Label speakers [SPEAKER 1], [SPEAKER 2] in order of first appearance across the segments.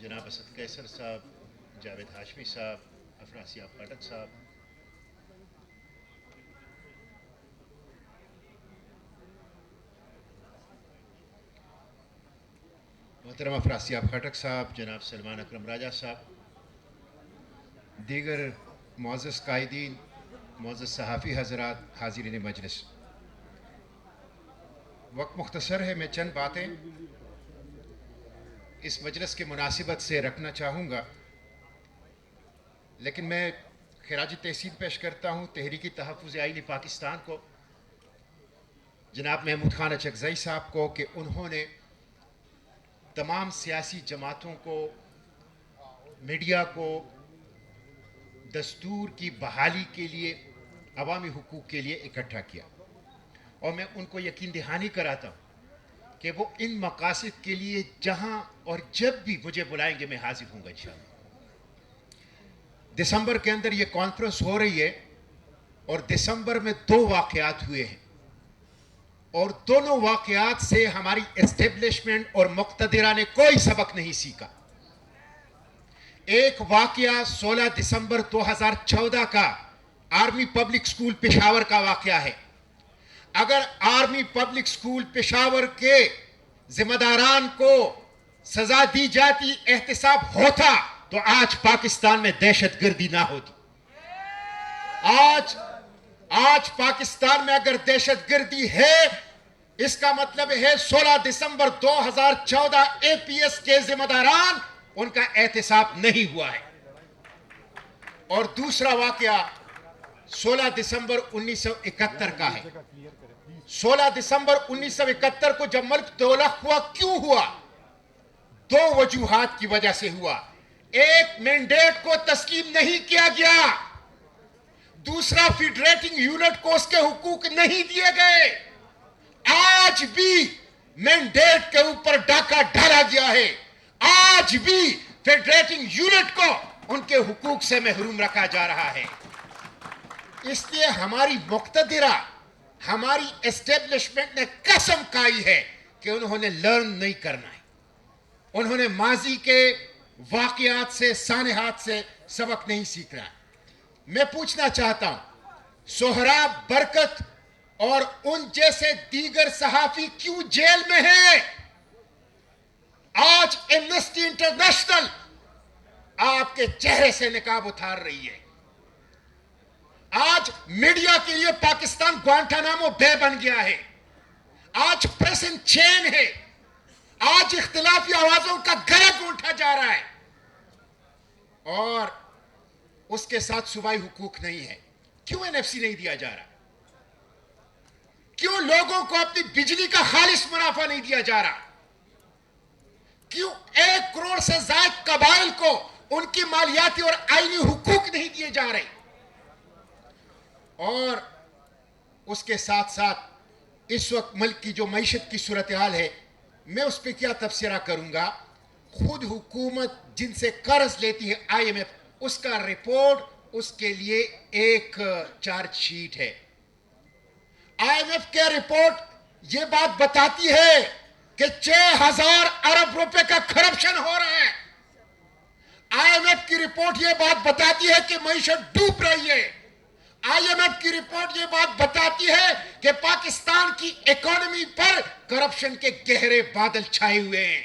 [SPEAKER 1] جناب اسد قیصر صاحب، جاوید ہاشمی صاحب، افراسیاب خاٹک صاحب، محترم افراسیاب خاٹک صاحب، جناب سلمان اکرم راجہ صاحب، دیگر معزز قائدین، معزز صحافی حضرات، حاضرین مجلس، وقت مختصر ہے، میں چند باتیں اس مجلس کے مناسبت سے رکھنا چاہوں گا، لیکن میں خراج تحسین پیش کرتا ہوں تحریکی تحفظ آئین پاکستان کو، جناب محمود خان اچکزئی صاحب کو، کہ انہوں نے تمام سیاسی جماعتوں کو، میڈیا کو دستور کی بحالی کے لیے، عوامی حقوق کے لیے اکٹھا کیا، اور میں ان کو یقین دہانی کراتا ہوں کہ وہ ان مقاصد کے لیے جہاں اور جب بھی مجھے بلائیں گے میں حاضر ہوں گا انشاءاللہ۔ دسمبر کے اندر یہ کانفرنس ہو رہی ہے، اور دسمبر میں 2 واقعات ہوئے ہیں، اور دونوں واقعات سے ہماری اسٹیبلشمنٹ اور مقتدرہ نے کوئی سبق نہیں سیکھا۔ ایک واقعہ 16 دسمبر 2014 کا آرمی پبلک سکول پشاور کا واقعہ ہے۔ اگر آرمی پبلک سکول پشاور کے ذمہ داران کو سزا دی جاتی، احتساب ہوتا، تو آج پاکستان میں دہشت گردی نہ ہوتی۔ آج پاکستان میں اگر دہشت گردی ہے، اس کا مطلب ہے 16 دسمبر 2014 اے پی ایس کے ذمہ داران، ان کا احتساب نہیں ہوا ہے۔ اور دوسرا واقعہ 16 دسمبر 1971 کا ہے۔ 16 دسمبر 1971 کو جب ملک دوزخ ہوا، کیوں ہوا؟ 2 وجوہات کی وجہ سے ہوا۔ ایک، مینڈیٹ کو تسلیم نہیں کیا گیا۔ دوسرا، فیڈریٹنگ یونٹ کو اس کے حقوق نہیں دیے گئے۔ آج بھی مینڈیٹ کے اوپر ڈاکہ ڈالا گیا ہے۔ آج بھی فیڈریٹنگ یونٹ کو ان کے حقوق سے محروم رکھا جا رہا ہے۔ اس لیے ہماری مقتدرہ، ہماری اسٹیبلشمنٹ نے قسم کھائی ہے کہ انہوں نے لرن نہیں کرنا ہے۔ انہوں نے ماضی کے واقعات سے، سانحات سے سبق نہیں سیکھنا ہے۔ میں پوچھنا چاہتا ہوں، سہراب برکت اور ان جیسے دیگر صحافی کیوں جیل میں ہیں؟ آج ایمنسٹی انٹرنیشنل آپ کے چہرے سے نقاب اتار رہی ہے۔ آج میڈیا کے لیے پاکستان گوانٹانامو بے بن گیا ہے۔ آج پریس ان چین ہے۔ آج اختلافی آوازوں کا گلا گونٹا جا رہا ہے، اور اس کے ساتھ صوبائی حقوق نہیں ہے۔ کیوں این ایف سی نہیں دیا جا رہا؟ کیوں لوگوں کو اپنی بجلی کا خالص منافع نہیں دیا جا رہا؟ کیوں 1 کروڑ سے زائد قبائل کو ان کی مالیاتی اور آئینی حقوق نہیں دیے جا رہے؟ اور اس کے ساتھ ساتھ اس وقت ملک کی جو معیشت کی صورتحال ہے، میں اس پہ کیا تبصرہ کروں گا؟ خود حکومت جن سے قرض لیتی ہے آئی ایم ایف، اس کا رپورٹ، اس کے لیے ایک چارج شیٹ ہے۔ آئی ایم ایف کے رپورٹ یہ بات بتاتی ہے کہ 6000 ارب روپے کا کرپشن ہو رہا ہے۔ آئی ایم ایف کی رپورٹ یہ بات بتاتی ہے کہ معیشت ڈوب رہی ہے۔ آئی ایم ایف کی رپورٹ یہ بات بتاتی ہے کہ پاکستان کی اکانومی پر کرپشن کے گہرے بادل چھائے ہوئے ہیں۔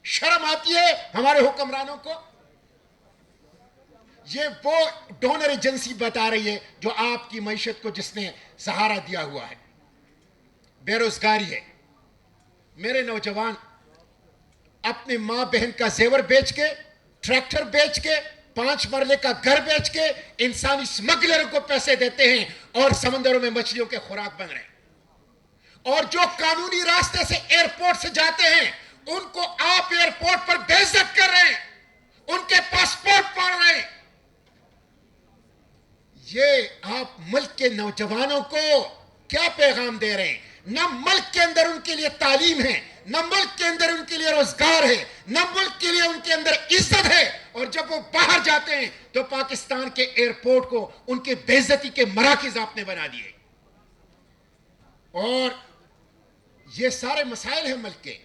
[SPEAKER 1] شرم آتی ہے ہمارے حکمرانوں کو؟ یہ وہ ڈونر ایجنسی بتا رہی ہے جو آپ کی معیشت کو جس نے سہارا دیا ہوا ہے۔ بے روزگاری ہے۔ میرے نوجوان اپنی ماں بہن کا زیور بیچ کے، ٹریکٹر بیچ کے، 5 مرلے کا گھر بیچ کے انسانی سمگلروں کو پیسے دیتے ہیں، اور سمندروں میں مچھلیوں کے خوراک بن رہے ہیں۔ اور جو قانونی راستے سے ایئرپورٹ سے جاتے ہیں، ان کو آپ ایئرپورٹ پر بے عزت کر رہے ہیں، ان کے پاسپورٹ پاڑ رہے ہیں۔ یہ آپ ملک کے نوجوانوں کو کیا پیغام دے رہے ہیں؟ نہ ملک کے اندر ان کے لیے تعلیم ہے، نہ ملک کے اندر ان کے لیے روزگار ہے، نہ ملک کے لیے ان کے اندر عزت ہے، اور جب وہ باہر جاتے ہیں تو پاکستان کے ایئرپورٹ کو ان کے بے عزتی کے مراکز آپ نے بنا دیے۔ اور یہ سارے مسائل ہیں ملک کے،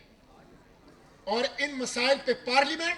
[SPEAKER 1] اور ان مسائل پہ پارلیمنٹ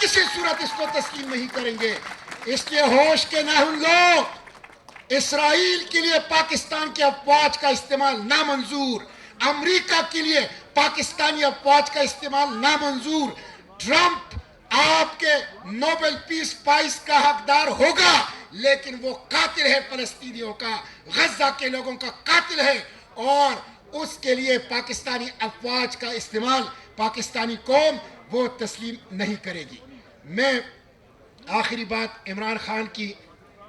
[SPEAKER 1] کسی صورت اس کو تسلیم نہیں کریں گے. اس لیے ہوش کے ناخن اسرائیل کے لیے پاکستان کی افواج کا استعمال نامنظور, امریکہ کے لیے پاکستانی افواج کا استعمال نامنظور. ٹرمپ آپ کے نوبل پیس پرائز کا حقدار ہوگا, لیکن وہ قاتل ہے فلسطینیوں کا, غزہ کے لوگوں کا قاتل ہے, اور اس کے لیے پاکستانی افواج کا استعمال پاکستانی قوم وہ تسلیم نہیں کرے گی. میں آخری بات عمران خان کی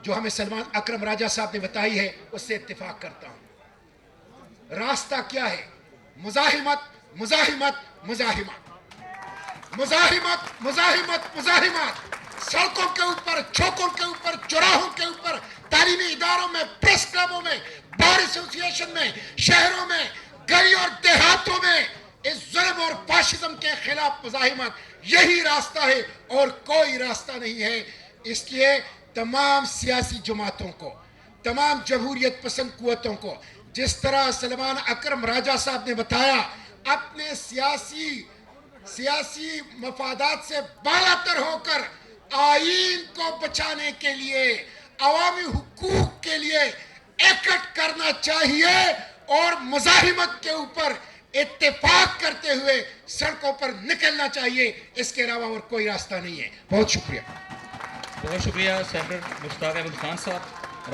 [SPEAKER 1] جو ہمیں سلمان اکرم راجہ صاحب نے بتائی ہے اس سے اتفاق کرتا ہوں. راستہ کیا ہے؟ مزاحمت مزاحمت مزاحمت مزاحمت مزاحمت مزاحمت, سڑکوں کے اوپر, چوکوں کے اوپر, چوراہوں کے اوپر, تعلیمی اداروں میں, پریس کلبوں میں, بار ایسوسی ایشن میں, شہروں میں, گلی اور دیہاتوں میں اس ظلم اور فاشزم کے خلاف مزاحمت, یہی راستہ ہے اور کوئی راستہ نہیں ہے. اس لیے تمام سیاسی جماعتوں کو, تمام جمہوریت پسند قوتوں کو, جس طرح سلمان اکرم راجہ صاحب نے بتایا, اپنے سیاسی مفادات سے بالاتر ہو کر آئین کو بچانے کے لیے, عوامی حقوق کے لیے ایکٹ کرنا چاہیے اور مزاحمت کے اوپر اتفاق کرتے ہوئے سڑکوں پر نکلنا چاہیے. اس کے علاوہ اور کوئی راستہ نہیں ہے. بہت شکریہ.
[SPEAKER 2] بہت شکریہ سینیٹر مشتاق احمد خان صاحب.